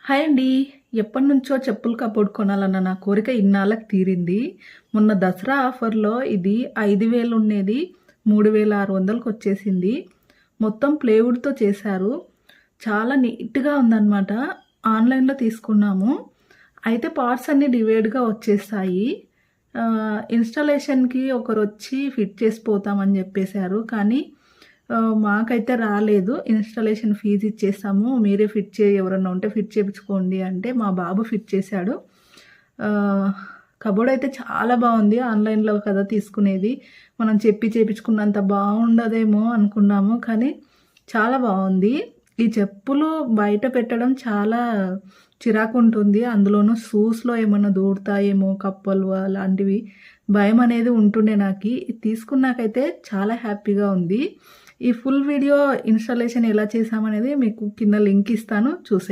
Hi అండి. ఎప్పటినుంచో చెప్పుల కబోర్డ్ కొనాలన్న నా కోరిక ఇన్నాళ్ళకి తీరింది. మొన్న దసరా ఆఫర్‌లో ఇది 5,000 ఉండేది 3,600కి వచ్చేసింది. మొత్తం ప్లేవుడ్‌తో చేశారు. చాలా నీట్‌గా ఉందన్నమాట. ఆన్‌లైన్‌లో తీసుకున్నాము. అయితే పార్ట్స్ అన్నీ డివైడ్‌గా వచ్చేసాయి. ఇన్‌స్టాలేషన్‌కి ఒకరొచ్చి ఫిట్ చేసి పోతామని చెప్పేశారు. కానీ మాకైతే రాలేదు. ఇన్‌స్టాలేషన్ ఫీజ్ ఇచ్చేసాము. మీరే ఎవరన్నా ఉంటే ఫిట్ చేపించుకోండి అంటే మా బాబు ఫిట్ చేశాడు. కబోర్డ్ అయితే చాలా బాగుంది. ఆన్‌లైన్‌లో కదా తీసుకునేది. మనం చేపించుకున్నంత బాగుండదేమో అనుకున్నాము. కానీ చాలా బాగుంది. ఈ చెప్పులు బయట పెట్టడం చాలా చిరాకుంటుంది. అందులోనూ షూస్‌లో ఏమన్నా దూరుతాయేమో కప్పలు అలాంటివి భయమనేది ఉంటుండే నాకి. ఇది తీసుకున్నాకైతే చాలా హ్యాపీగా ఉంది. ఈ ఫుల్ వీడియో ఇన్‌స్టాలేషన్ ఎలా చేశామనేది మీకు కింద లింక్ ఇస్తాను చూసేయండి.